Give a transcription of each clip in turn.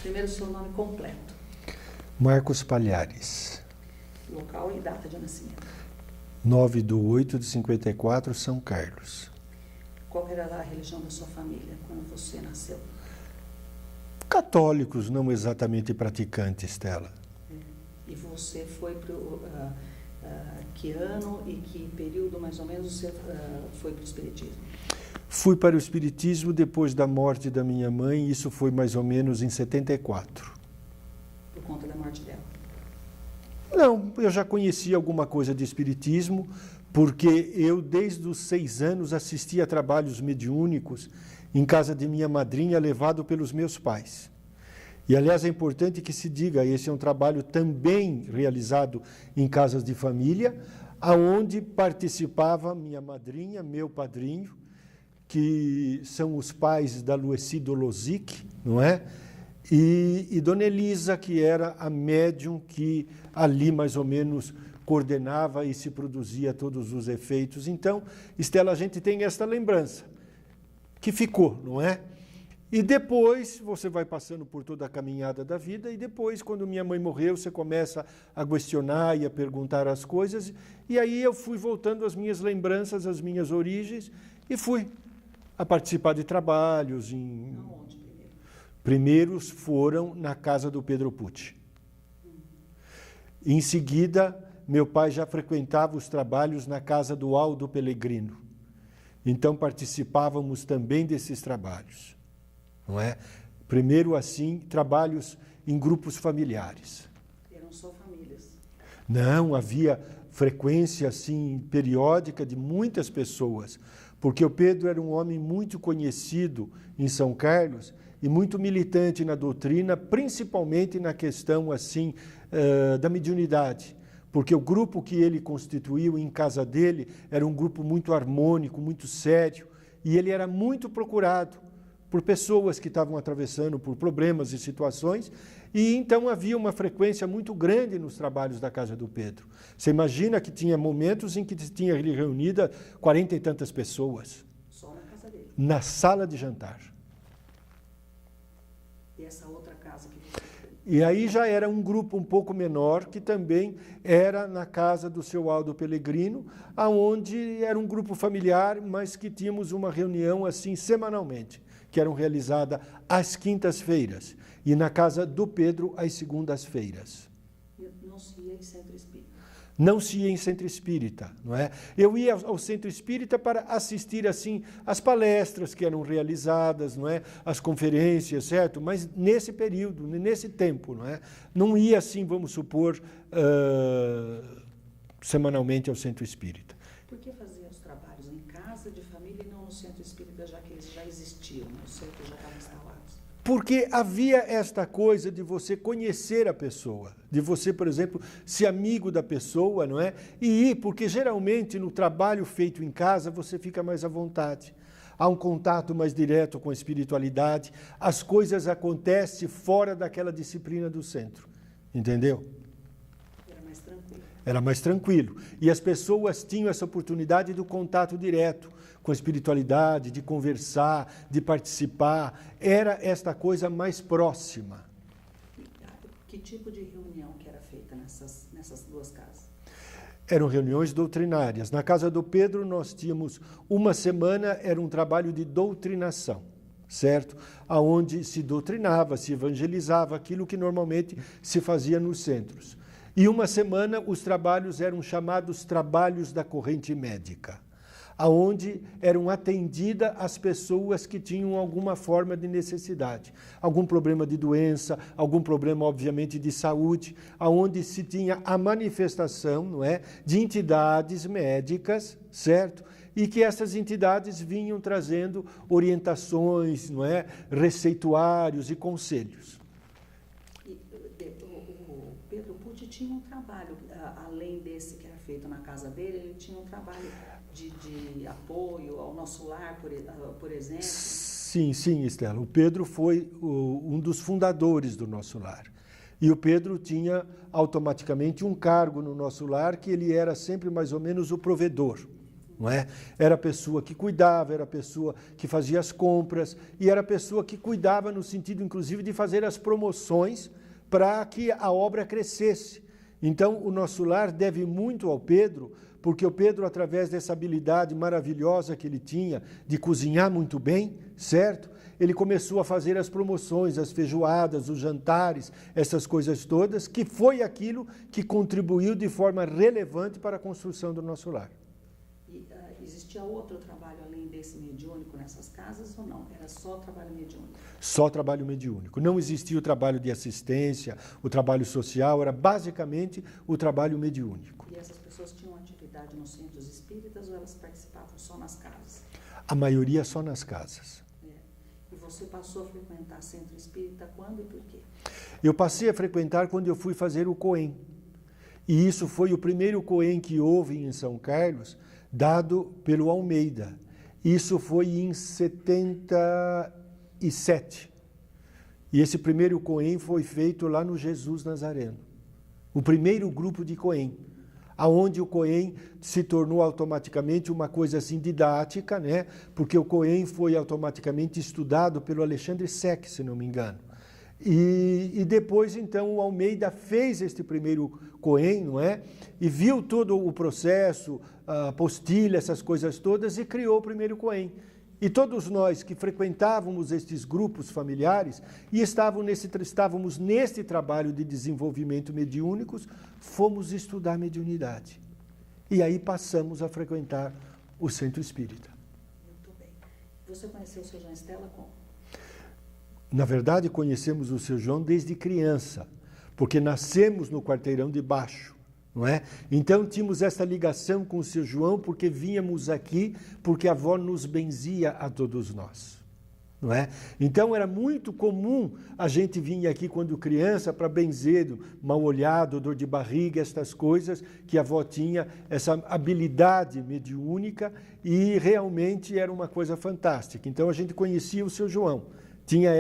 Primeiro, seu nome completo. Marcos Palhares. Local e data de nascimento. 9/8/54, São Carlos. Qual era a religião da sua família quando você nasceu? Católicos, não exatamente praticantes, Stella. E você foi para que ano e que período, mais ou menos, você foi para o Espiritismo? Fui para o Espiritismo depois da morte da minha mãe, isso foi mais ou menos em 74. Por conta da morte dela? Não, eu já conhecia alguma coisa de Espiritismo, porque eu, desde os 6 anos, assistia a trabalhos mediúnicos em casa de minha madrinha, levado pelos meus pais. E, aliás, é importante que se diga, esse é um trabalho também realizado em casas de família, aonde participava minha madrinha, meu padrinho, que são os pais da Lueci Dolozic, não é? E Dona Elisa, que era a médium que ali mais ou menos coordenava e se produzia todos os efeitos. Então, Stella, a gente tem esta lembrança, que ficou, não é? E depois você vai passando por toda a caminhada da vida e depois, quando minha mãe morreu, você começa a questionar e a perguntar as coisas. E aí eu fui voltando às minhas lembranças, às minhas origens e fui a participar de trabalhos. Aonde primeiro? Primeiros foram na casa do Pedro Pucci. Em seguida, meu pai já frequentava os trabalhos na casa do Aldo Pellegrino. Então participávamos também desses trabalhos. Não é? Primeiro, assim, trabalhos em grupos familiares. Eram só famílias? Não, havia frequência, assim, periódica de muitas pessoas, porque o Pedro era um homem muito conhecido em São Carlos e muito militante na doutrina, principalmente na questão, assim, da mediunidade, porque o grupo que ele constituiu em casa dele era um grupo muito harmônico, muito sério, e ele era muito procurado por pessoas que estavam atravessando por problemas e situações, e então havia uma frequência muito grande nos trabalhos da casa do Pedro. Você imagina que tinha momentos em que tinha reunida 40 e tantas pessoas. Só na casa dele? Na sala de jantar. E essa outra casa que você foi? E aí já era um grupo um pouco menor, que também era na casa do seu Aldo Pellegrino, aonde era um grupo familiar, mas que tínhamos uma reunião assim semanalmente, que eram realizadas às quintas-feiras, e na casa do Pedro às segundas-feiras. Não se ia em centro espírita? Não se ia em centro espírita, não é? Eu ia ao centro espírita para assistir, assim, as palestras que eram realizadas, não é? As conferências, certo? Mas nesse período, nesse tempo, não é? Não ia, assim, vamos supor, semanalmente ao centro espírita. Por que fazia os trabalhos em casa de família e não no centro espírita, já que eles já existiam, os centros já estavam instalados? Porque havia esta coisa de você conhecer a pessoa, de você, por exemplo, ser amigo da pessoa, não é? E ir, porque geralmente no trabalho feito em casa você fica mais à vontade. Há um contato mais direto com a espiritualidade, as coisas acontecem fora daquela disciplina do centro, entendeu? Era mais tranquilo. Era mais tranquilo. E as pessoas tinham essa oportunidade do contato direto com a espiritualidade, de conversar, de participar. Era esta coisa mais próxima. Que tipo de reunião que era feita nessas duas casas? Eram reuniões doutrinárias. Na casa do Pedro nós tínhamos uma semana, era um trabalho de doutrinação, certo? Aonde se doutrinava, se evangelizava, aquilo que normalmente se fazia nos centros. E uma semana os trabalhos eram chamados trabalhos da corrente médica, aonde eram atendidas as pessoas que tinham alguma forma de necessidade, algum problema de doença, algum problema, obviamente, de saúde, aonde se tinha a manifestação, não é, de entidades médicas, certo? E que essas entidades vinham trazendo orientações, não é, receituários e conselhos. O Pedro Pucci tinha um trabalho, além desse que era feito na casa dele, ele tinha um trabalho de apoio ao nosso lar, por exemplo? Sim, sim, Stella. O Pedro foi um dos fundadores do nosso lar. E o Pedro tinha automaticamente um cargo no nosso lar, que ele era sempre mais ou menos o provedor. não é? Era a pessoa que cuidava, era a pessoa que fazia as compras e era a pessoa que cuidava no sentido, inclusive, de fazer as promoções para que a obra crescesse. Então, o nosso lar deve muito ao Pedro, porque o Pedro, através dessa habilidade maravilhosa que ele tinha de cozinhar muito bem, certo? Ele começou a fazer as promoções, as feijoadas, os jantares, essas coisas todas, que foi aquilo que contribuiu de forma relevante para a construção do nosso lar. E existia outro trabalho além desse mediúnico nessas casas ou não? Era só trabalho mediúnico? Só trabalho mediúnico. Não existia o trabalho de assistência, o trabalho social, era basicamente o trabalho mediúnico. E essas pessoas tinham atividade nos centros espíritas ou elas participavam só nas casas? A maioria só nas casas. E você passou a frequentar centro espírita quando e por quê? Eu passei a frequentar quando eu fui fazer o COEM. E isso foi o primeiro COEM que houve em São Carlos, dado pelo Almeida. Isso foi em 77. E esse primeiro COEM foi feito lá no Jesus Nazareno. O primeiro grupo de COEM, aonde o COEM se tornou automaticamente uma coisa assim didática, né? Porque o COEM foi automaticamente estudado pelo Alexandre Sec, se não me engano. E depois, então, o Almeida fez este primeiro COEM, não é? E viu todo o processo, a apostila, essas coisas todas, e criou o primeiro COEM. E todos nós que frequentávamos estes grupos familiares e estávamos neste trabalho de desenvolvimento mediúnicos, fomos estudar mediunidade. E aí passamos a frequentar o Centro Espírita. Muito bem. Você conheceu o seu João Estela como? Na verdade, conhecemos o seu João desde criança, porque nascemos no quarteirão de baixo, não é? Então, tínhamos essa ligação com o seu João, porque vínhamos aqui, porque a avó nos benzia a todos nós, não é? Então, era muito comum a gente vir aqui quando criança para benzer, mal-olhado, dor de barriga, estas coisas, que a avó tinha essa habilidade mediúnica e realmente era uma coisa fantástica. Então, a gente conhecia o seu João. Tinha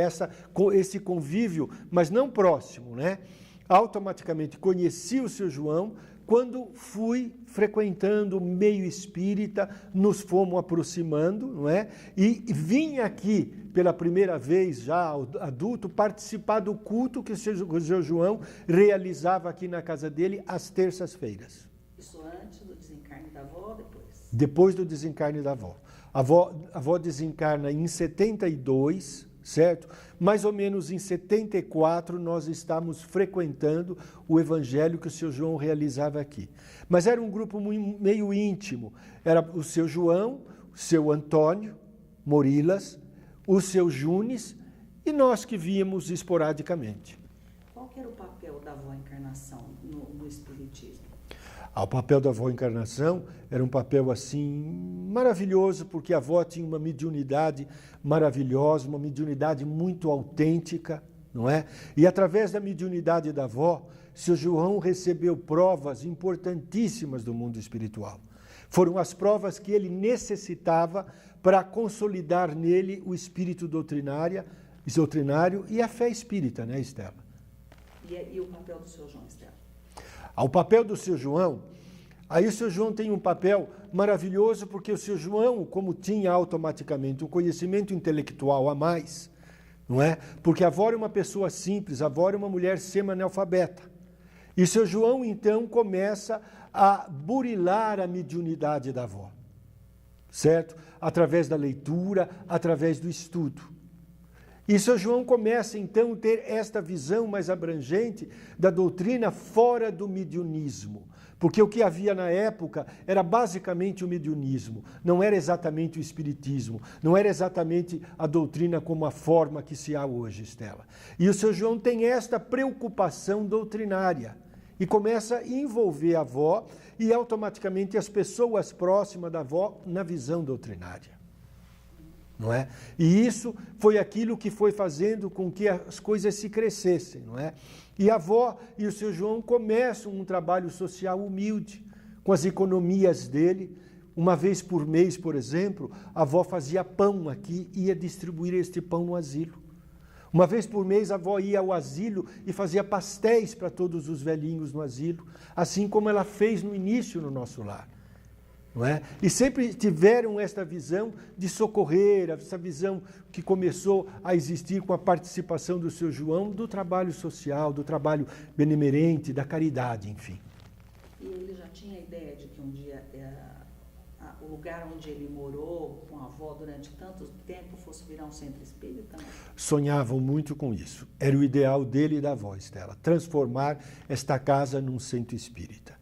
esse convívio, mas não próximo, né? Automaticamente conheci o seu João quando fui frequentando o meio espírita, nos fomos aproximando, não é? E vim aqui pela primeira vez, já adulto, participar do culto que o seu João realizava aqui na casa dele às terças-feiras. Isso antes do desencarne da avó ou depois? Depois do desencarne da avó. A avó desencarna em 72, certo? Mais ou menos em 74 nós estávamos frequentando o evangelho que o seu João realizava aqui. Mas era um grupo meio íntimo. Era o seu João, o seu Antônio Morilas, o seu Junes e nós que víamos esporadicamente. Qual que era o papel da avó Encarnação no Espiritismo? O papel da avó Encarnação era um papel assim maravilhoso, porque a avó tinha uma mediunidade maravilhosa, uma mediunidade muito autêntica, não é? E através da mediunidade da avó, seu João recebeu provas importantíssimas do mundo espiritual. Foram as provas que ele necessitava para consolidar nele o espírito doutrinário e a fé espírita, né, Estela? E o papel do seu João, Estela? O papel do seu João, aí o seu João tem um papel maravilhoso, porque o seu João, como tinha automaticamente um conhecimento intelectual a mais, não é? Porque a avó era uma pessoa simples, a avó era uma mulher semi-analfabeta. E o seu João, então, começa a burilar a mediunidade da avó, certo? Através da leitura, através do estudo. E São João começa, então, a ter esta visão mais abrangente da doutrina fora do mediunismo. Porque o que havia na época era basicamente o mediunismo, não era exatamente o espiritismo, não era exatamente a doutrina como a forma que se há hoje, Estela. E o São João tem esta preocupação doutrinária e começa a envolver a avó e automaticamente as pessoas próximas da avó na visão doutrinária. Não é? E isso foi aquilo que foi fazendo com que as coisas se crescessem, não é? E a avó e o seu João começam um trabalho social humilde, com as economias dele. Uma vez por mês, por exemplo, a avó fazia pão aqui e ia distribuir este pão no asilo. Uma vez por mês a avó ia ao asilo e fazia pastéis para todos os velhinhos no asilo, assim como ela fez no início no nosso lar. não é? E sempre tiveram esta visão de socorrer, essa visão que começou a existir com a participação do seu João, do trabalho social, do trabalho benemerente, da caridade, enfim. E ele já tinha ideia de que um dia o lugar onde ele morou com a avó durante tanto tempo fosse virar um centro espírita? Sonhavam muito com isso. Era o ideal dele e da avó, Estela, transformar esta casa num centro espírita.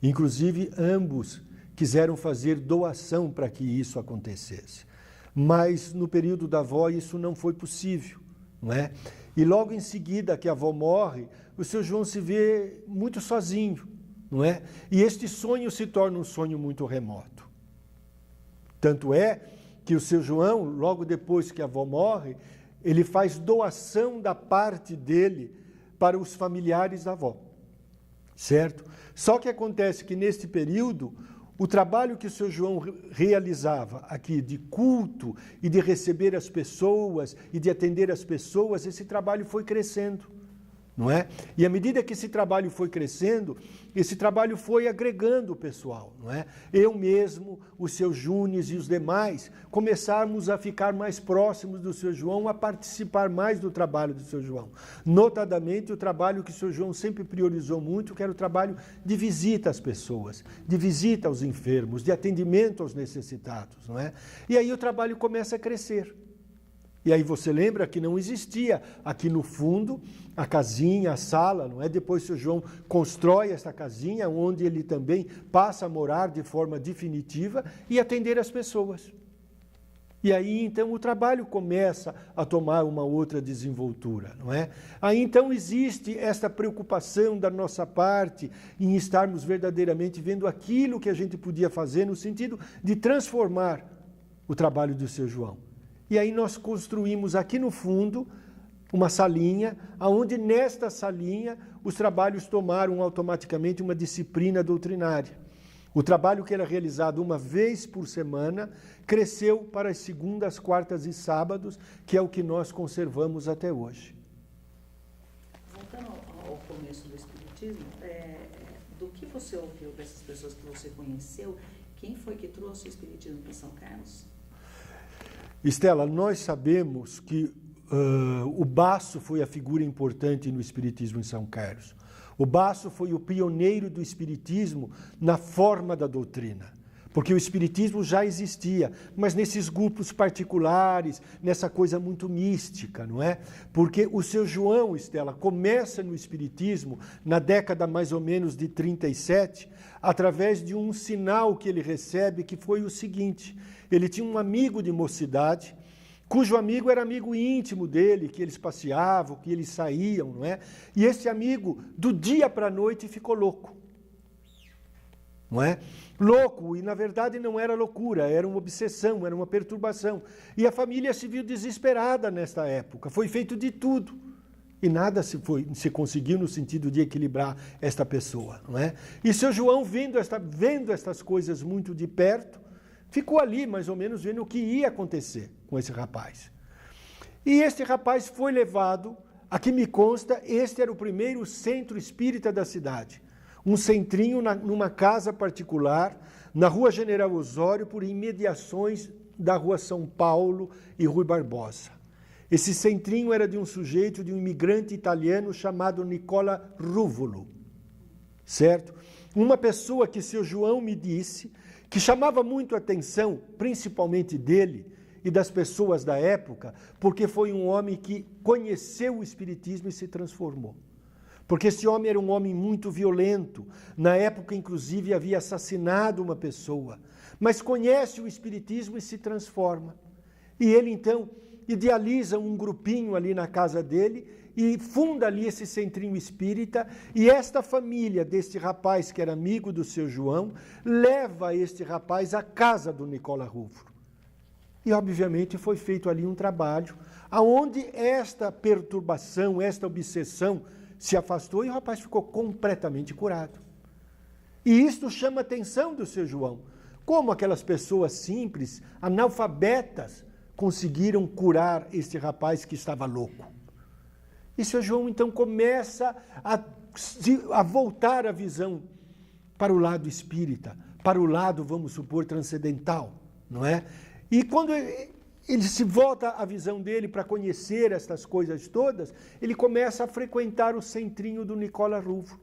Inclusive, ambos quiseram fazer doação para que isso acontecesse. Mas, no período da avó, isso não foi possível, não é? E logo em seguida que a avó morre, o seu João se vê muito sozinho, não é? E este sonho se torna um sonho muito remoto. Tanto é que o seu João, logo depois que a avó morre, ele faz doação da parte dele para os familiares da avó, certo? Só que acontece que neste período, o trabalho que o seu João realizava aqui de culto e de receber as pessoas e de atender as pessoas, esse trabalho foi crescendo, não é? E à medida que esse trabalho foi crescendo, esse trabalho foi agregando o pessoal, não é? Eu mesmo, o seu Junes e os demais, começarmos a ficar mais próximos do seu João, a participar mais do trabalho do seu João. Notadamente, o trabalho que o seu João sempre priorizou muito, que era o trabalho de visita às pessoas, de visita aos enfermos, de atendimento aos necessitados, não é? E aí o trabalho começa a crescer. E aí você lembra que não existia aqui no fundo a casinha, a sala, não é? Depois o seu João constrói essa casinha, onde ele também passa a morar de forma definitiva e atender as pessoas. E aí então o trabalho começa a tomar uma outra desenvoltura, não é? Aí então existe esta preocupação da nossa parte em estarmos verdadeiramente vendo aquilo que a gente podia fazer no sentido de transformar o trabalho do seu João. E aí nós construímos aqui no fundo uma salinha, onde nesta salinha os trabalhos tomaram automaticamente uma disciplina doutrinária. O trabalho que era realizado uma vez por semana cresceu para as segundas, quartas e sábados, que é o que nós conservamos até hoje. Voltando ao começo do Espiritismo, do que você ouviu dessas pessoas que você conheceu, quem foi que trouxe o Espiritismo para São Carlos? Estela, nós sabemos que o Basso foi a figura importante no Espiritismo em São Carlos. O Basso foi o pioneiro do Espiritismo na forma da doutrina, porque o Espiritismo já existia, mas nesses grupos particulares, nessa coisa muito mística, não é? Porque o seu João, Estela, começa no Espiritismo na década mais ou menos de 37, através de um sinal que ele recebe, que foi o seguinte: ele tinha um amigo de mocidade, cujo amigo era amigo íntimo dele, que eles passeavam, que eles saíam, não é? E esse amigo, do dia para a noite, ficou louco. Não é? Louco, e na verdade não era loucura, era uma obsessão, era uma perturbação. E a família se viu desesperada nesta época, foi feito de tudo. E nada se conseguiu no sentido de equilibrar esta pessoa, não é? E seu João, vendo estas coisas muito de perto, ficou ali mais ou menos vendo o que ia acontecer com esse rapaz. E este rapaz foi levado, aqui me consta, este era o primeiro centro espírita da cidade. Um centrinho numa casa particular, na Rua General Osório, por imediações da Rua São Paulo e Rui Barbosa. Esse centrinho era de um sujeito, de um imigrante italiano chamado Nicola Ruvolo, certo? Uma pessoa que seu João me disse que chamava muito a atenção, principalmente dele e das pessoas da época, porque foi um homem que conheceu o Espiritismo e se transformou. Porque esse homem era um homem muito violento, na época inclusive havia assassinado uma pessoa, mas conhece o Espiritismo e se transforma. E ele então idealiza um grupinho ali na casa dele e funda ali esse centrinho espírita, e esta família deste rapaz que era amigo do seu João, leva este rapaz à casa do Nicola Ruvolo. E obviamente foi feito ali um trabalho, onde esta perturbação, esta obsessão se afastou e o rapaz ficou completamente curado. E isto chama a atenção do seu João. Como aquelas pessoas simples, analfabetas, conseguiram curar este rapaz que estava louco. E seu João então começa a voltar a visão para o lado espírita, para o lado, vamos supor, transcendental, não é? E quando ele se volta à visão dele para conhecer estas coisas todas, ele começa a frequentar o centrinho do Nicola Rufo.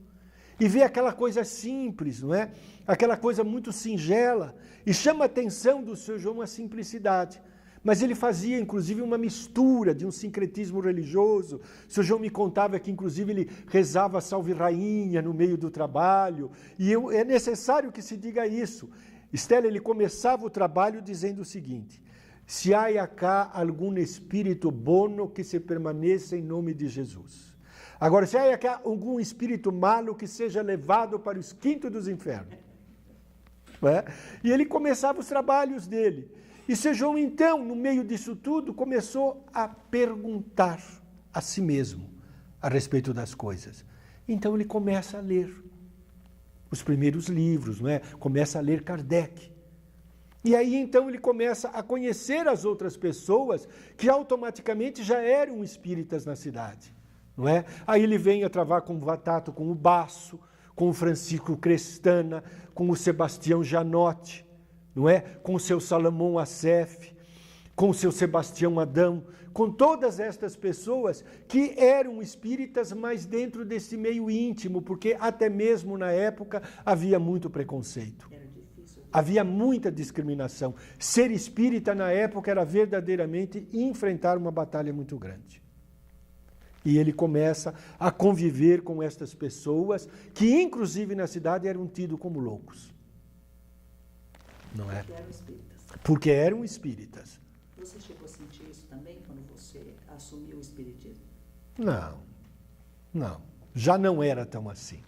E vê aquela coisa simples, não é? Aquela coisa muito singela. E chama a atenção do seu João a simplicidade. Mas ele fazia, inclusive, uma mistura de um sincretismo religioso. O seu João me contava que, inclusive, ele rezava Salve Rainha no meio do trabalho. E é necessário que se diga isso. Estela, ele começava o trabalho dizendo o seguinte: se há acá algum espírito bono que se permaneça em nome de Jesus. Agora, se há acá algum espírito malo que seja levado para os quintos dos infernos. Não é? E ele começava os trabalhos dele. E seu João, então, no meio disso tudo, começou a perguntar a si mesmo a respeito das coisas. Então ele começa a ler os primeiros livros, não é? Começa a ler Kardec. E aí, então, ele começa a conhecer as outras pessoas que automaticamente já eram espíritas na cidade, não é? Aí ele vem a travar contato com o Basso, com o Francisco Crestana, com o Sebastião Janotti, não é? Com o seu Salomão Assef, com o seu Sebastião Adão, com todas estas pessoas que eram espíritas, mas dentro desse meio íntimo, porque até mesmo na época havia muito preconceito. Havia muita discriminação. Ser espírita na época era verdadeiramente enfrentar uma batalha muito grande. E ele começa a conviver com estas pessoas que, inclusive na cidade, eram tidos como loucos. Não é? Porque eram espíritas. Porque eram espíritas. Você chegou a sentir isso também quando você assumiu o espiritismo? Não, não. Já não era tão assim.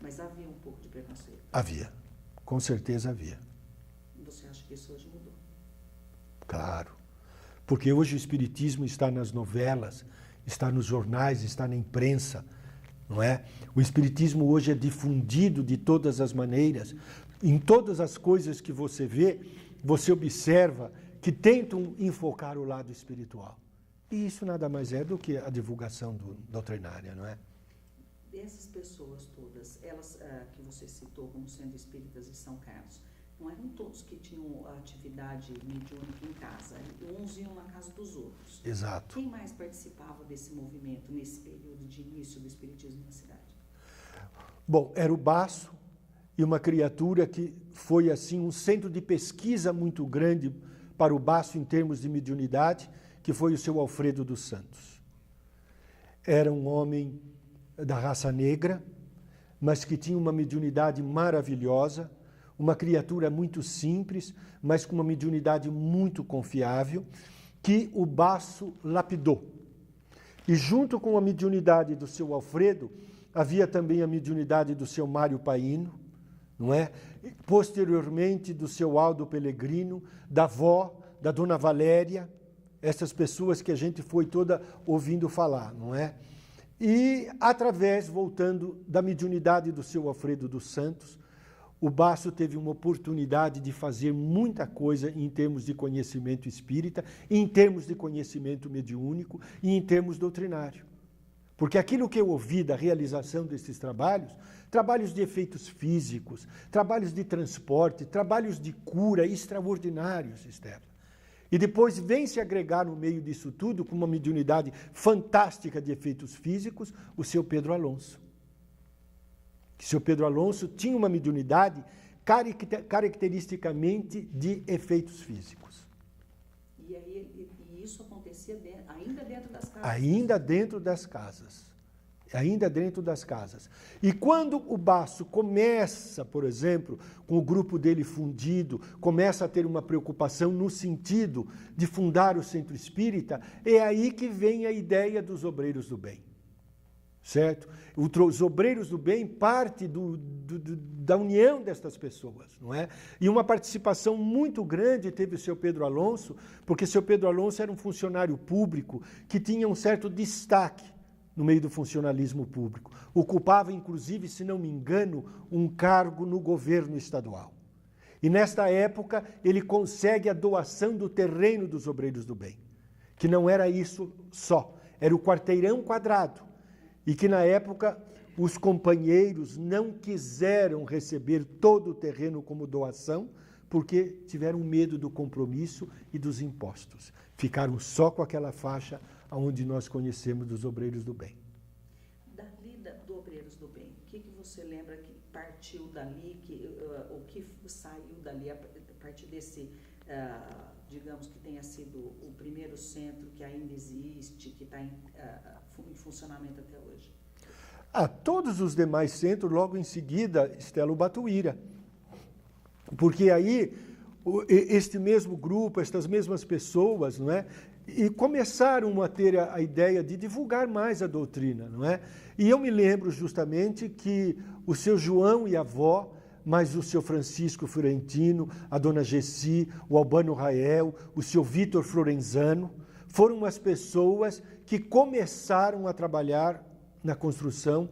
Mas havia um pouco de preconceito? Havia. Com certeza havia. Você acha que isso hoje mudou? Claro. Porque hoje o espiritismo está nas novelas, está nos jornais, está na imprensa, não é? O espiritismo hoje é difundido de todas as maneiras. Em todas as coisas que você vê, você observa que tentam enfocar o lado espiritual. E isso nada mais é do que a divulgação doutrinária, não é? Essas pessoas todas, elas que você citou como sendo espíritas de São Carlos, não eram todos que tinham atividade mediúnica em casa, uns iam na casa dos outros. Exato. Quem mais participava desse movimento nesse período de início do espiritismo na cidade? Bom, era o Basso e uma criatura que foi assim um centro de pesquisa muito grande para o Basso em termos de mediunidade, que foi o seu Alfredo dos Santos. Era um homem da raça negra, mas que tinha uma mediunidade maravilhosa, uma criatura muito simples, mas com uma mediunidade muito confiável, que o Basso lapidou. E junto com a mediunidade do seu Alfredo, havia também a mediunidade do seu Mário Paino, não é? Posteriormente do seu Aldo Pellegrino, da avó, da dona Valéria, essas pessoas que a gente foi toda ouvindo falar, não é? E através, voltando da mediunidade do seu Alfredo dos Santos, o Basso teve uma oportunidade de fazer muita coisa em termos de conhecimento espírita, em termos de conhecimento mediúnico e em termos doutrinário. Porque aquilo que eu ouvi da realização desses trabalhos, trabalhos de efeitos físicos, trabalhos de transporte, trabalhos de cura extraordinários, Estela. E depois vem se agregar no meio disso tudo, com uma mediunidade fantástica de efeitos físicos, o seu Pedro Alonso. O seu Pedro Alonso tinha uma mediunidade caracteristicamente de efeitos físicos. E isso acontecia ainda dentro das casas? Ainda dentro das casas. Ainda dentro das casas. E quando o Basso começa, por exemplo, com o grupo dele fundido, começa a ter uma preocupação no sentido de fundar o centro espírita, é aí que vem a ideia dos obreiros do bem. Certo? Os obreiros do bem parte da união destas pessoas, não é? E uma participação muito grande teve o seu Pedro Alonso, porque o seu Pedro Alonso era um funcionário público que tinha um certo destaque no meio do funcionalismo público. Ocupava, inclusive, se não me engano, um cargo no governo estadual. E nesta época ele consegue a doação do terreno dos obreiros do bem, que não era isso só, era o quarteirão quadrado. E que na época os companheiros não quiseram receber todo o terreno como doação, porque tiveram medo do compromisso e dos impostos. Ficaram só com aquela faixa onde nós conhecemos dos Obreiros do Bem. Dali do Obreiros do Bem, o que você lembra que partiu dali, o que saiu dali a partir desse, digamos que tenha sido o primeiro centro que ainda existe, que está em funcionamento até hoje? Todos os demais centros, logo em seguida, Estela, o Batuíra. Porque aí, este mesmo grupo, estas mesmas pessoas, não é? E começaram a ter a ideia de divulgar mais a doutrina, não é? E eu me lembro justamente que o seu João e a avó, mas o seu Francisco Fiorentino, a dona Gessi, o Albano Rael, o seu Vitor Florenzano, foram as pessoas que começaram a trabalhar na construção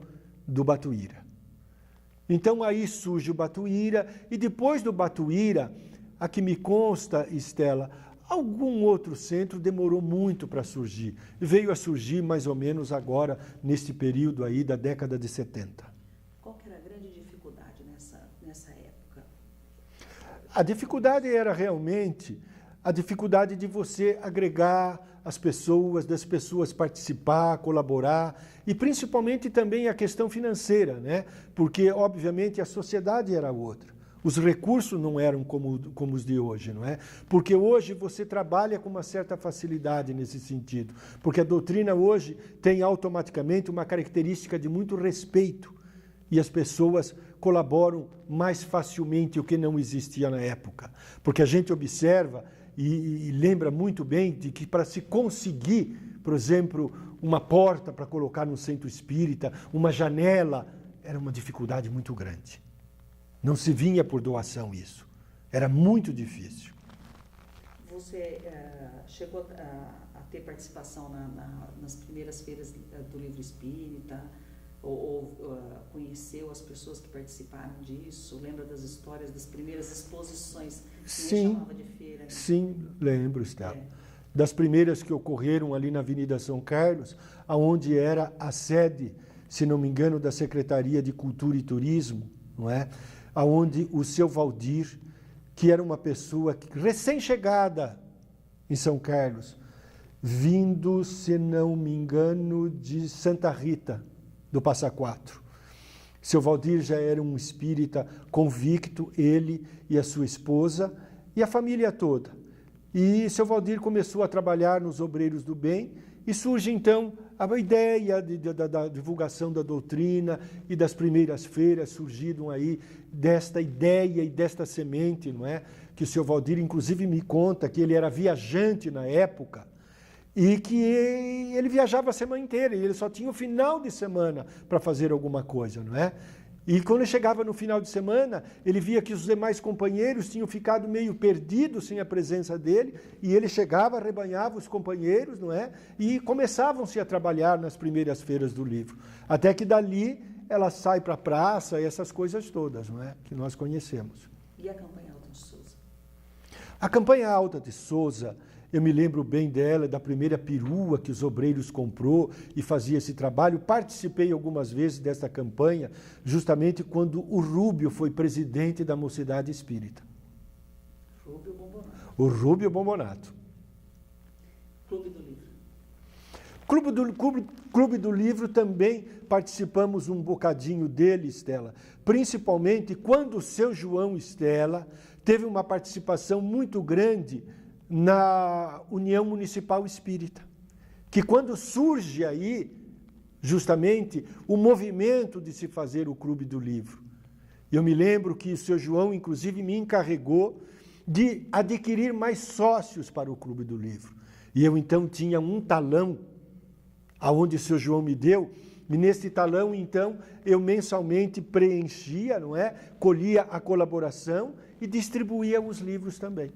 do Batuíra. Então aí surge o Batuíra, e depois do Batuíra, a que me consta, Estela, algum outro centro demorou muito para surgir. Veio a surgir mais ou menos agora, neste período aí da década de 70. Qual que era a grande dificuldade nessa época? A dificuldade era realmente a dificuldade de você agregar as pessoas, das pessoas participar, colaborar, e principalmente também a questão financeira, né? Porque, obviamente, a sociedade era outra. Os recursos não eram como os de hoje, não é? Porque hoje você trabalha com uma certa facilidade nesse sentido. Porque a doutrina hoje tem automaticamente uma característica de muito respeito. E as pessoas colaboram mais facilmente, o que não existia na época. Porque a gente observa e lembra muito bem de que para se conseguir, por exemplo, uma porta para colocar no centro espírita, uma janela, era uma dificuldade muito grande. Não se vinha por doação isso. Era muito difícil. Você chegou a ter participação nas primeiras feiras do Livro Espírita? Ou conheceu as pessoas que participaram disso? Lembra das histórias das primeiras exposições que chamava de feira? Né? Sim, lembro, Estela. Das primeiras que ocorreram ali na Avenida São Carlos, aonde era a sede, se não me engano, da Secretaria de Cultura e Turismo, não é? Aonde o seu Valdir, que era uma pessoa recém-chegada em São Carlos, vindo, se não me engano, de Santa Rita, do Passa Quatro. Seu Valdir já era um espírita convicto, ele e a sua esposa e a família toda. E seu Valdir começou a trabalhar nos Obreiros do Bem e surge então a ideia da divulgação da doutrina e das primeiras feiras surgiram aí desta ideia e desta semente, não é? Que o seu Valdir inclusive me conta que ele era viajante na época, e que ele viajava a semana inteira, e ele só tinha o final de semana para fazer alguma coisa, não é? E quando ele chegava no final de semana, ele via que os demais companheiros tinham ficado meio perdidos sem a presença dele, e ele chegava, arrebanhava os companheiros, não é? E começavam-se a trabalhar nas primeiras feiras do livro. Até que dali ela sai para a praça e essas coisas todas, não é? Que nós conhecemos. E a Campanha Alta de Souza? A Campanha Alta de Souza, eu me lembro bem dela, da primeira perua que os obreiros comprou e fazia esse trabalho. Participei algumas vezes dessa campanha, justamente quando o Rúbio foi presidente da Mocidade Espírita. Rúbio Bombonato. O Rúbio Bombonato. Clube do Livro. Clube do Livro também participamos um bocadinho dele, Estela. Principalmente quando o seu João Estela teve uma participação muito grande na União Municipal Espírita, que quando surge aí, justamente, o movimento de se fazer o Clube do Livro. Eu me lembro que o seu João, inclusive, me encarregou de adquirir mais sócios para o Clube do Livro. E eu, então, tinha um talão, aonde o seu João me deu, e nesse talão, então, eu mensalmente preenchia, não é? Colhia a colaboração e distribuía os livros também.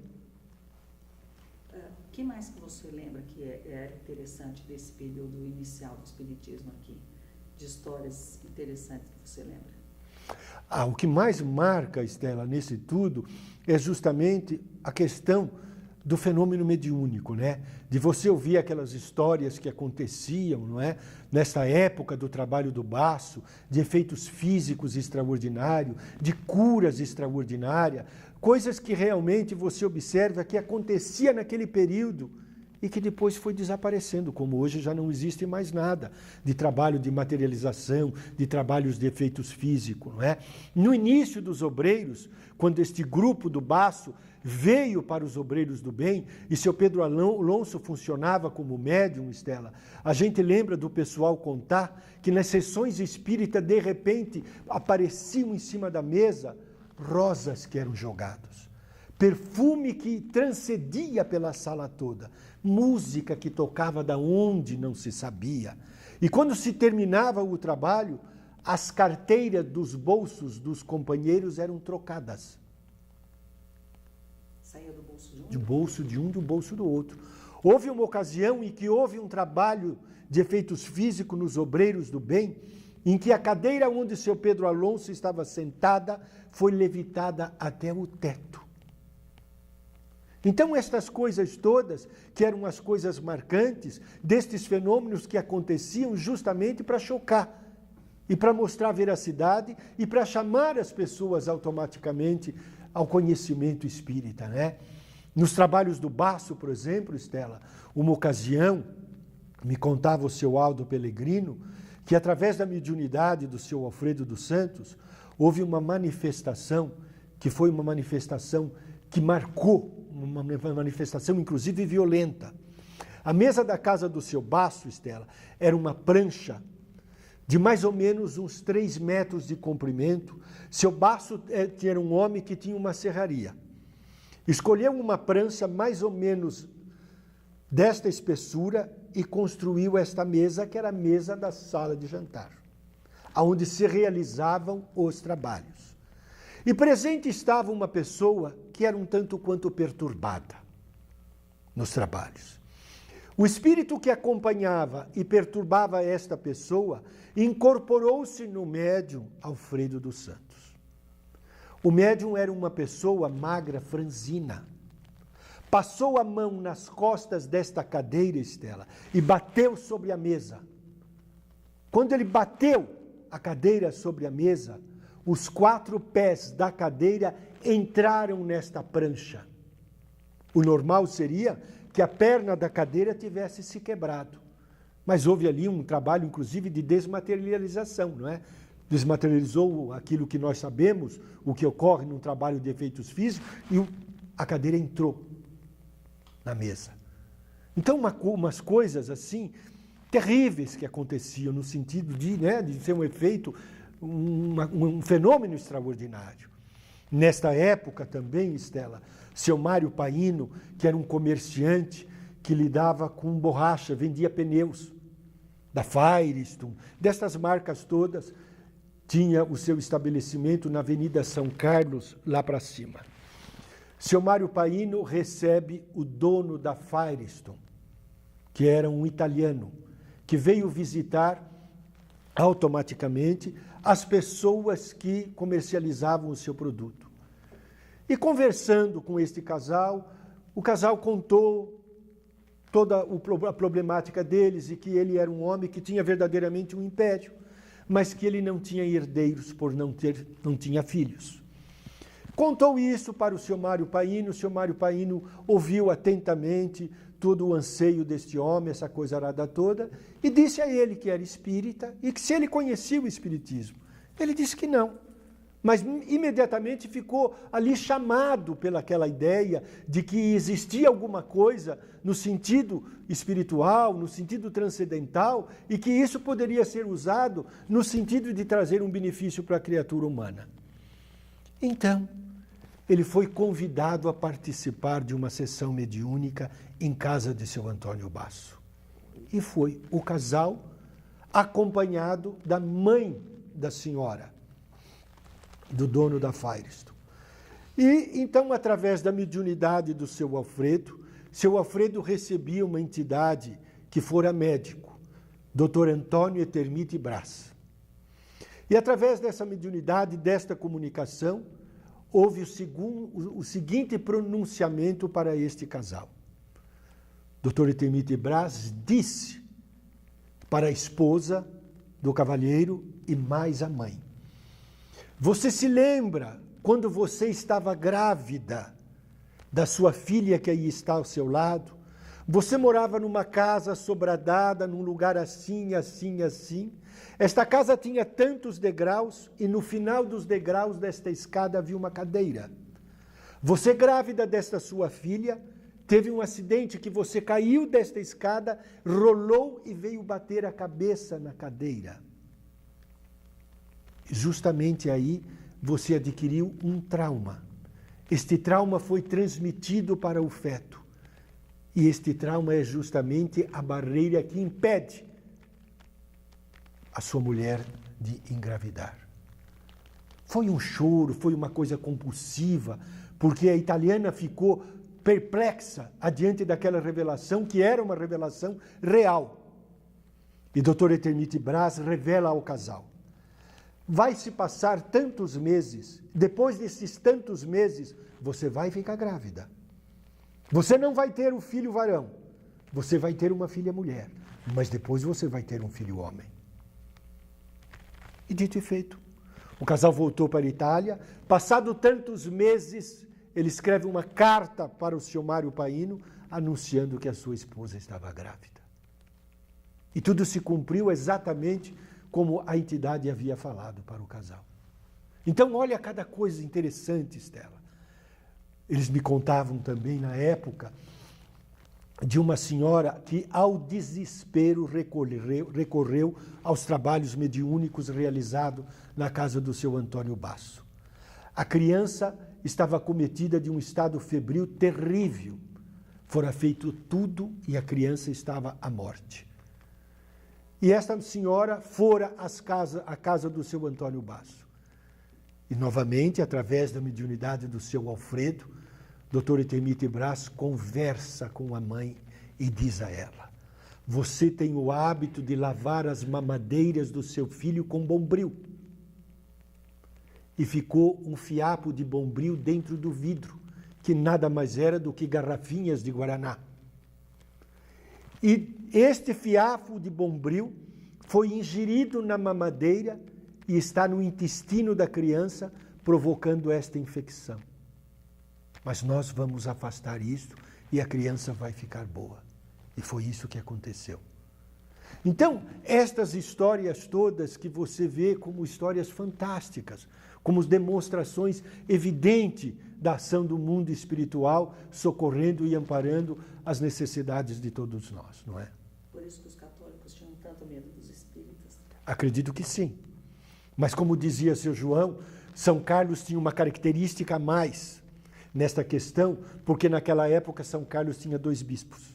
O que mais que você lembra que é interessante desse período inicial do Espiritismo aqui? De histórias interessantes que você lembra? O que mais marca, Estela, nesse tudo, é justamente a questão do fenômeno mediúnico, né? De você ouvir aquelas histórias que aconteciam, não é? Nessa época do trabalho do baço, de efeitos físicos extraordinários, de curas extraordinárias, coisas que realmente você observa que acontecia naquele período e que depois foi desaparecendo, como hoje já não existe mais nada de trabalho de materialização, de trabalhos de efeitos físicos, não é? No início dos obreiros, quando este grupo do baço veio para os obreiros do bem, e seu Pedro Alonso funcionava como médium, Estela, a gente lembra do pessoal contar que nas sessões espíritas, de repente, apareciam em cima da mesa rosas que eram jogadas, perfume que transcedia pela sala toda, música que tocava da onde não se sabia. E quando se terminava o trabalho, as carteiras dos bolsos dos companheiros eram trocadas. Saía do bolso de um? Do bolso de um, do bolso do outro. Houve uma ocasião em que houve um trabalho de efeitos físicos nos obreiros do bem, em que a cadeira onde seu Pedro Alonso estava sentada foi levitada até o teto. Então, estas coisas todas, que eram as coisas marcantes, destes fenômenos que aconteciam justamente para chocar, e para mostrar veracidade, e para chamar as pessoas automaticamente ao conhecimento espírita, né? Nos trabalhos do baço, por exemplo, Estela, uma ocasião, me contava o seu Aldo Pellegrino, que através da mediunidade do seu Alfredo dos Santos, houve uma manifestação, que foi uma manifestação que marcou, uma manifestação inclusive violenta. A mesa da casa do seu baço, Estela, era uma prancha de mais ou menos uns 3 metros de comprimento. Seu baço era um homem que tinha uma serraria. Escolheu uma prancha mais ou menos desta espessura e construiu esta mesa, que era a mesa da sala de jantar, onde se realizavam os trabalhos. E presente estava uma pessoa que era um tanto quanto perturbada nos trabalhos. O espírito que acompanhava e perturbava esta pessoa incorporou-se no médium Alfredo dos Santos. O médium era uma pessoa magra, franzina. Passou a mão nas costas desta cadeira, Estela, e bateu sobre a mesa. Quando ele bateu a cadeira sobre a mesa, os 4 pés da cadeira entraram nesta prancha. O normal seria que a perna da cadeira tivesse se quebrado. Mas houve ali um trabalho, inclusive, de desmaterialização, não é? Desmaterializou aquilo que nós sabemos, o que ocorre num trabalho de efeitos físicos, e a cadeira entrou na mesa. Então, umas coisas assim, terríveis que aconteciam, no sentido de ser um efeito, um fenômeno extraordinário. Nesta época também, Estela, seu Mário Paino, que era um comerciante que lidava com borracha, vendia pneus, da Firestone, dessas marcas todas, tinha o seu estabelecimento na Avenida São Carlos, lá para cima. Seu Mário Paino recebe o dono da Firestone, que era um italiano, que veio visitar automaticamente as pessoas que comercializavam o seu produto. E conversando com este casal, o casal contou toda a problemática deles e que ele era um homem que tinha verdadeiramente um império, mas que ele não tinha herdeiros por não tinha filhos. Contou isso para o seu Mário Paino, o seu Mário Paino ouviu atentamente todo o anseio deste homem, essa coisa arada toda, e disse a ele que era espírita e que se ele conhecia o espiritismo. Ele disse que não, mas imediatamente ficou ali chamado pelaquela ideia de que existia alguma coisa no sentido espiritual, no sentido transcendental, e que isso poderia ser usado no sentido de trazer um benefício para a criatura humana. Então, ele foi convidado a participar de uma sessão mediúnica em casa de seu Antônio Basso. E foi o casal acompanhado da mãe da senhora, do dono da Firestone. E então, através da mediunidade do seu Alfredo recebia uma entidade que fora médico, Dr. Antônio Etermite Brás. E através dessa mediunidade, desta comunicação, houve o seguinte pronunciamento para este casal. Dr. Etemite Braz disse para a esposa do cavalheiro e mais a mãe: você se lembra quando você estava grávida da sua filha que aí está ao seu lado? Você morava numa casa sobradada, num lugar assim, assim, assim. Esta casa tinha tantos degraus e no final dos degraus desta escada havia uma cadeira. Você, grávida desta sua filha, teve um acidente que você caiu desta escada, rolou e veio bater a cabeça na cadeira. Justamente aí você adquiriu um trauma. Este trauma foi transmitido para o feto. E este trauma é justamente a barreira que impede a sua mulher de engravidar. Foi um choro, foi uma coisa compulsiva, porque a italiana ficou perplexa adiante daquela revelação, que era uma revelação real. E Dr. Etemite Braz revela ao casal: vai se passar tantos meses, depois desses tantos meses, você vai ficar grávida. Você não vai ter um filho varão, você vai ter uma filha mulher, mas depois você vai ter um filho homem. E dito e feito. O casal voltou para a Itália, passado tantos meses, ele escreve uma carta para o senhor Mário Paino, anunciando que a sua esposa estava grávida. E tudo se cumpriu exatamente como a entidade havia falado para o casal. Então, olha cada coisa interessante, Estela. Eles me contavam também, na época, de uma senhora que, ao desespero, recorreu aos trabalhos mediúnicos realizados na casa do seu Antônio Basso. A criança estava acometida de um estado febril terrível. Fora feito tudo e a criança estava à morte. E esta senhora fora à casa do seu Antônio Basso. E, novamente, através da mediunidade do seu Alfredo, Dr. Etemite Braz conversa com a mãe e diz a ela: você tem o hábito de lavar as mamadeiras do seu filho com bombril. E ficou um fiapo de bombril dentro do vidro, que nada mais era do que garrafinhas de guaraná. E este fiapo de bombril foi ingerido na mamadeira e está no intestino da criança, provocando esta infecção. Mas nós vamos afastar isso e a criança vai ficar boa. E foi isso que aconteceu. Então, estas histórias todas que você vê como histórias fantásticas, como demonstrações evidentes da ação do mundo espiritual, socorrendo e amparando as necessidades de todos nós, não é? Por isso que os católicos tinham tanto medo dos espíritas. Acredito que sim. Mas como dizia seu João, São Carlos tinha uma característica a mais nesta questão, porque naquela época São Carlos tinha 2 bispos.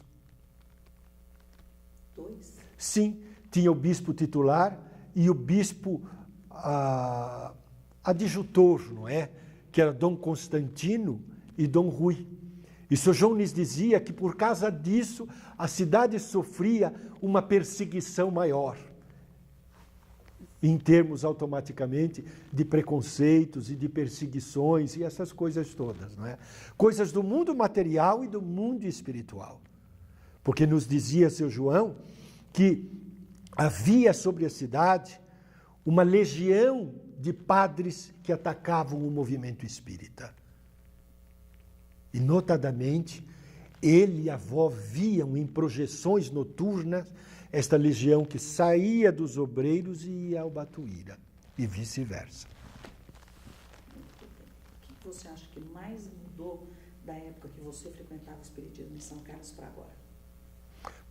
2? Sim, tinha o bispo titular e o bispo adjutor, não é? Que era Dom Constantino e Dom Rui. E São João lhes dizia que por causa disso a cidade sofria uma perseguição maior, em termos automaticamente de preconceitos e de perseguições e essas coisas todas, não é? Coisas do mundo material e do mundo espiritual. Porque nos dizia seu João que havia sobre a cidade uma legião de padres que atacavam o movimento espírita. E, notadamente, ele e a avó viam em projeções noturnas esta legião que saía dos obreiros e ia ao Batuíra, e vice-versa. O que você acha que mais mudou da época que você frequentava o Espiritismo em São Carlos para agora?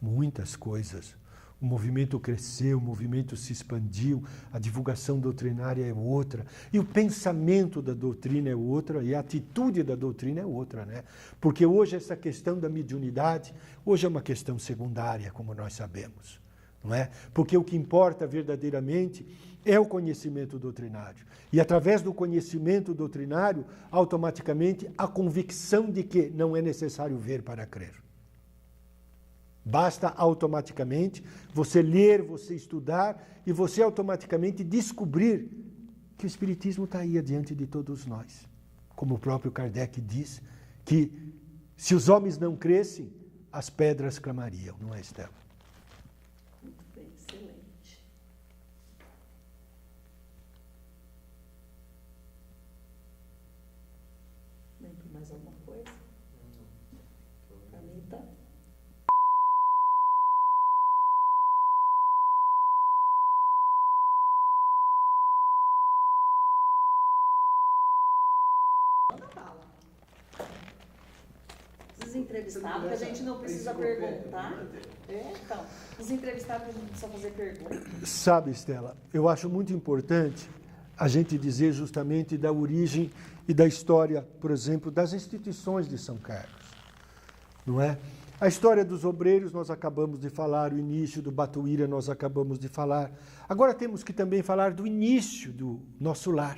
Muitas coisas. O movimento cresceu, o movimento se expandiu, a divulgação doutrinária é outra, e o pensamento da doutrina é outra, e a atitude da doutrina é outra, né? Porque hoje essa questão da mediunidade, hoje é uma questão secundária, como nós sabemos, não é? Porque o que importa verdadeiramente é o conhecimento doutrinário. E através do conhecimento doutrinário, automaticamente, a convicção de que não é necessário ver para crer. Basta automaticamente você ler, você estudar e você automaticamente descobrir que o Espiritismo está aí adiante de todos nós, como o próprio Kardec diz, que se os homens não crescem, as pedras clamariam, não é, Estela? Muito bem, excelente. Lembra mais alguma coisa? Anitta? Os entrevistados, que a gente não precisa perguntar. Então, os entrevistados que a gente não precisa fazer perguntas. Sabe, Estela, eu acho muito importante a gente dizer justamente da origem e da história, por exemplo, das instituições de São Carlos, não é? A história dos obreiros nós acabamos de falar, o início do Batuíra nós acabamos de falar. Agora temos que também falar do início do nosso lar,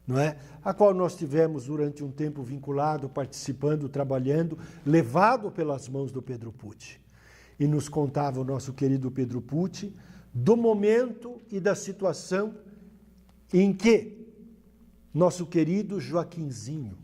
não é? A qual nós tivemos durante um tempo vinculado, participando, trabalhando, levado pelas mãos do Pedro Pucci. E nos contava o nosso querido Pedro Pucci do momento e da situação em que nosso querido Joaquinzinho